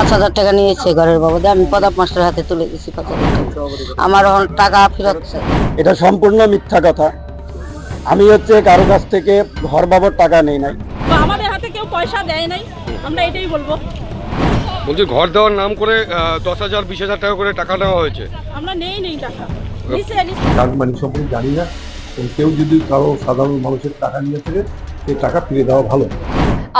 5,000 টাকা নিয়েছে ঘরের বাবদে। আমি প্রতাপ মাস্টার হাতে তুলে দিয়েছি 5,000 টাকা। আমার এখন টাকা ফেরত চাই। এটা সম্পূর্ণ মিথ্যা কথা। আমি কারো কাছ থেকে ঘর বাবদ টাকা নেই নাই। তো আমাদের হাতে কেউ পয়সা দেয় নাই, আমরা এটাই বলবো। বলছি ঘর দেওয়ার নাম করে 10,000 20,000 টাকা করে টাকা নেওয়া হয়েছে। আমরা নেই টাকা। কাটমানি সম্পর্কে জানি না, এবং কেউ যদি কারো সাধারণ মানুষের টাকা নিয়ে থাকে সেই টাকা ফিরে দেওয়া ভালো।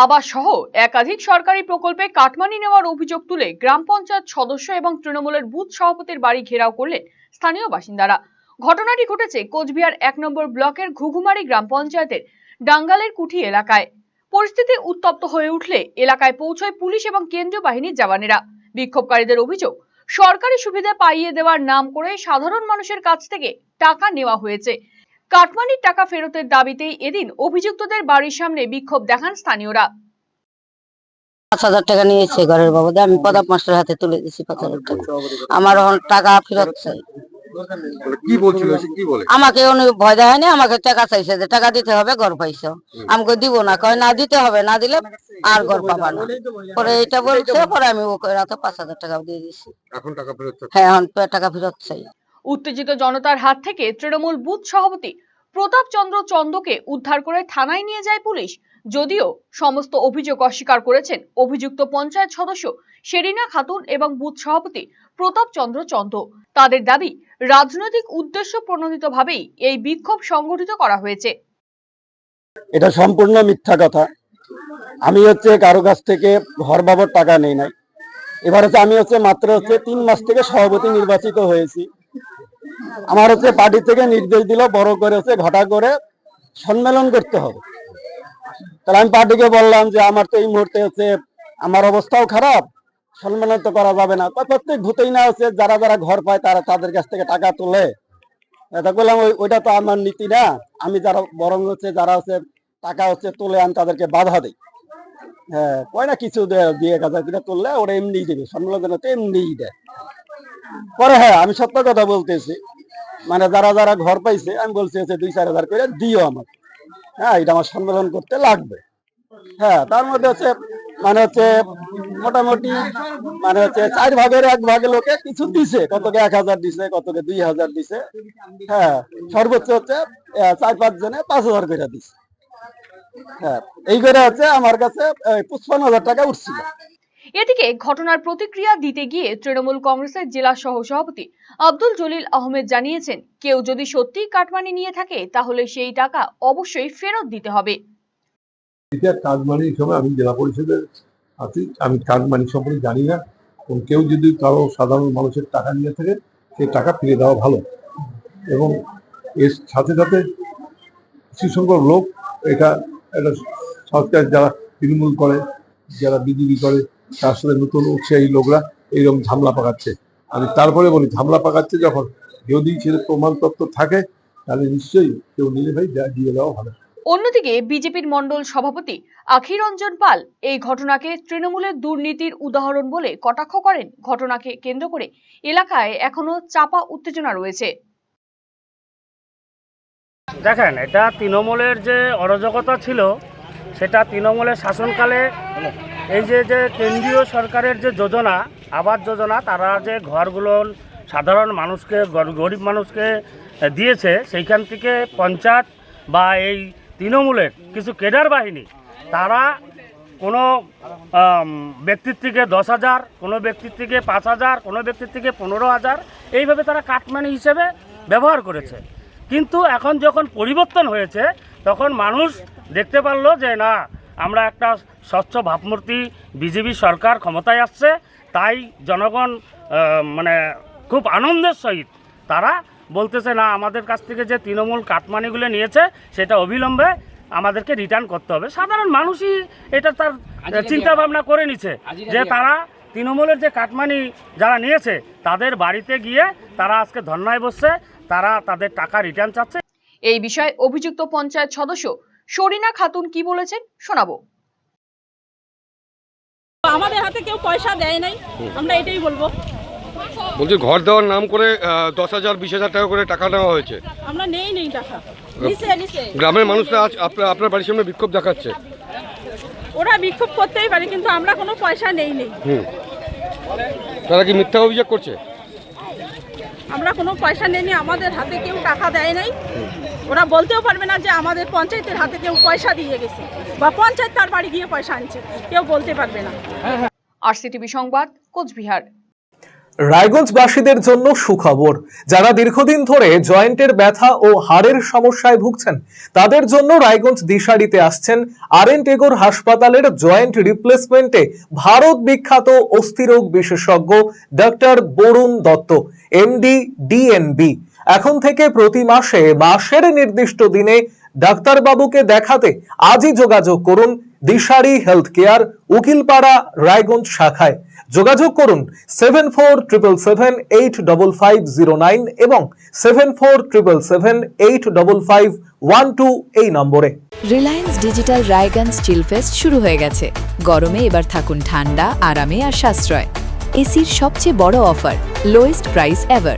আবাস সহ একাধিক সরকারি প্রকল্পে কাটমানি নেওয়ার অভিযোগ তুলে গ্রাম পঞ্চায়েত সদস্য এবং তৃণমূলের বুথ সভাপতির বাড়ি ঘেরাও করলেন স্থানীয় বাসিন্দারা। ঘটনাটি ঘটেছে কোচবিহার 1 নম্বর ব্লকের ঘুঘুমারি গ্রাম পঞ্চায়েতের ডাঙ্গালের কুঠি এলাকায়। পরিস্থিতি উত্তপ্ত হয়ে উঠলে এলাকায় পৌঁছয় পুলিশ এবং কেন্দ্রীয় বাহিনীর জওয়ানেরা। বিক্ষোভকারীদের অভিযোগ, সরকারি সুবিধা পাইয়ে দেওয়ার নাম করে সাধারণ মানুষের কাছ থেকে টাকা নেওয়া হয়েছে। কাটমানির টাকা ফেরতের দাবিতেই এদিন অভিযুক্তদের বাড়ির সামনে বিক্ষোভ দেখান স্থানীয়রা। 5,000 টাকা নিয়েছে ঘরের বাবদে। আমি প্রতাপ মাস্টার হাতে তুলে দিয়েছি 5,000 টাকা। আমার এখন টাকা ফেরত চাই। কি বলছিল কি বলে? আমাকে উনি ভয় দেখায়নি, আমাকে টাকা চাইছে যে টাকা দিতে হবে, ঘর পাইছো। আমাকে দিব না, কয় না দিতে হবে, না দিলে আর ঘর পাবা না। পরে এটা বলছে, পরে আমি ওকে রাতে 5,000 টাকা দিয়ে দিয়েছি। এখন টাকা ফেরত চাই। হ্যাঁ, এখন টাকা ফেরত চাই। উত্তেজিত জনতার হাত থেকে তৃণমূল বুথ সভাপতি প্রতাপ চন্দ্র চন্দকে উদ্ধার করে থানায় নিয়ে যায় পুলিশ। যদিও সমস্ত অভিযোগ অস্বীকার করেছেন অভিযুক্ত পঞ্চায়েত সদস্য শেরিনা খাতুন এবং বুথ সভাপতি প্রতাপ চন্দ্র চন্দ। তাদের দাবি, রাজনৈতিক উদ্দেশ্য প্রণোদিতভাবেই এই বিক্ষোভ সংগঠিত করা হয়েছে। এটা সম্পূর্ণ মিথ্যা কথা। আমি কারো কাছ থেকে ঘর বাবদ টাকা নেই নাই। এবার আমি মাত্র 3 মাস থেকে সভাপতি নির্বাচিত হয়েছি। আমার পার্টি থেকে নির্দেশ দিল বড় করে ঘটা করে সম্মেলন করতে হবে। তাহলে আমি পার্টিকে বললাম যে আমার তো এই মুহূর্তে আমার অবস্থাও খারাপ, সম্মেলন তো করা যাবে না। প্রত্যেক ভূতেই না যারা যারা ঘর পায় তারা তাদের কাছ থেকে টাকা তোলে। এটা বললাম ওইটা তো আমার নীতি না। আমি যারা বরং যারা টাকা তোলে আমি তাদেরকে বাধা দিই। হ্যাঁ, কয় না কিছু 2,000 কিনা তুললে ওরা এমনিই দেবে, সম্মেলন তো এমনিই দেয়। পরে হ্যাঁ, আমি সত্য কথা বলতেছি, মানে যারা যারা ঘর পাইছে আমি বলছি 2-4 হাজার করে দিও আমার। হ্যাঁ, এটা আমার সম্মেলন করতে লাগবে। হ্যাঁ, তার মধ্যে মানে মোটামুটি মানে 4 ভাগের 1 ভাগে লোকে কিছু দিছে, কতকে 1,000 দিছে, কতকে 2,000 দিছে। হ্যাঁ, সর্বোচ্চ 4-5 জনে 5,000 করে দিছে। হ্যাঁ, এই করে আমার কাছে 55,000 টাকা উঠছিল। এদিকে ঘটনার প্রতিক্রিয়া দিতে গিয়ে তৃণমূল কংগ্রেসের জেলা সহ সভাপতি আব্দুল জলিল আহমেদ জানিয়েছেন, কেউ যদি সত্যিই কাটমানি নিয়ে থাকে তাহলে সেই টাকা অবশ্যই ফেরত দিতে হবে। কাটমানি সময় আমি জেলা পরিষদের আছি, আমি কাটমানি সম্পর্কে জানি না, এবং কেউ যদি কারো সাধারণ মানুষের টাকা নিয়ে থাকে সেই টাকা ফিরে দেওয়া ভালো। এবং এর সাথে সাথে কিছু সংখ্যক লোক এটা সরকার যারা তৃণমূল করে, যারা বিজেপি করে, তার সাথে নতুন উৎসাহী লোকরা এইরকম ঝামেলা পাকাচ্ছে। আমি তারপরে বলি, ঝামেলা পাকাচ্ছে যখন, যদি সেটা প্রমাণ তত্ত্ব থাকে তাহলে নিশ্চয়ই কেউ নিলে ভাই দিয়ে দেওয়া ভালো। অন্যদিকে বিজেপির মণ্ডল সভাপতি আখির রঞ্জন পাল এই ঘটনাকে তৃণমূলের দুর্নীতির উদাহরণ বলে কটাক্ষ করেন। ঘটনাকে কেন্দ্র করে এলাকায় এখনো চাপা উত্তেজনা রয়েছে। দেখেন, এটা তৃণমূলের যে অরাজকতা ছিল সেটা তৃণমূলের শাসনকালে এই যে কেন্দ্রীয় সরকারের যে যোজনা, আবাস যোজনা, তারা যে ঘরগুলো সাধারণ মানুষকে, গরিব মানুষকে দিয়েছে, সেইখান থেকে পঞ্চায়েত বা এই তৃণমূলের কিছু কেডার বাহিনী তারা কোনো ব্যক্তির থেকে 10,000, কোনো ব্যক্তির থেকে 5,000, কোনো ব্যক্তির থেকে 15,000, এইভাবে তারা কাটমানি হিসেবে ব্যবহার করেছে। কিন্তু এখন যখন পরিবর্তন হয়েছে তখন মানুষ দেখতে পারলো যে না, আমরা একটা স্বচ্ছ ভাবমূর্তি বিজেপি সরকার ক্ষমতায় আসছে, তাই জনগণ মানে খুব আনন্দের সহিত তারা বলতেছে না, আমাদের কাছ থেকে যে তৃণমূল কাটমানিগুলো নিয়েছে সেটা অবিলম্বে আমাদেরকে রিটার্ন করতে হবে। সাধারণ মানুষই এটা তার চিন্তা ভাবনা করে নিচ্ছে যে তারা তৃণমূলের যে কাটমানি যারা নিয়েছে তাদের বাড়িতে গিয়ে তারা আজকে ধর্নায় বসছে, তারা তাদের টাকা রিটার্ন চাচ্ছে। এই বিষয়ে অভিযুক্ত পঞ্চায়েত সদস্য শেরিনা খাতুন কি বলেছেন শোনাবো। আমাদের হাতে কেউ পয়সা দেয় নাই, আমরা এটাই বলবো। বলছি ঘর দেওয়ার নাম করে 10,000 20,000 টাকা করে টাকা নেওয়া হয়েছে। আমরা নেই টাকা। গ্রামের মানুষরা আজ আপনার বাড়ির সামনে বিক্ষোভ দেখাচ্ছে। ওরা বিক্ষোভ করতেই পারে, কিন্তু আমরা কোনো পয়সা নেই। তারা কি মিথ্যা অভিযোগ করছে? আমরা কোনো পয়সা নেইনি, আমাদের হাতে কেউ টাকা দেয় নাই। ওরা বলতেও পারবে না যে আমাদের পঞ্চায়েতের হাতে কেউ পয়সা দিয়ে গেছে বা পঞ্চায়েত তার বাড়ি গিয়ে পয়সা আনছে, কেউ বলতে পারবে না। RCTV সংবাদ, কোচবিহার। রায়গঞ্জবাসীদের জন্য সুখবর। যারা দীর্ঘদিন ধরে জয়েন্টের ব্যথা ও হাড়ের সমস্যায় ভুগছেন তাদের জন্য রায়গঞ্জ দিশারিতে আসছেন আরএন-টেগোর হাসপাতালের জয়েন্ট রিপ্লেসমেন্টে ভারত বিখ্যাত অস্থিরোগ বিশেষজ্ঞ doctor Barun Dutta, MD, DNB। এখন থেকে প্রতি মাসের নির্দিষ্ট দিনে ডাক্তারবাবুকে দেখাতে আজই যোগাযোগ করুন দিশারি হেলথ কেয়ার, উকিলপাড়া, রায়গঞ্জ শাখায়। যোগাযোগ করুন 7477785509 এবং 7477785512 এই নম্বরে। রিলায়েন্স ডিজিটাল রায়গঞ্জ চিলফেস্ট শুরু হয়ে গেছে। গরমে এবার থাকুন ঠান্ডা, আরামে আর সাশ্রয়। এসির সবচেয়ে বড় offer, lowest price ever.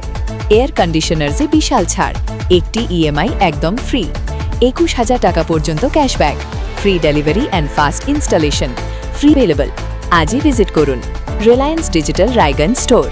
Air কন্ডিশনার্সে বিশাল ছাড়, একটি EMI একদম ফ্রি, 21,000 টাকা পর্যন্ত cashback, free delivery and fast installation, free available. আজই ভিজিট করুন রিলায়েন্স ডিজিটাল রায়গঞ্জ স্টোর।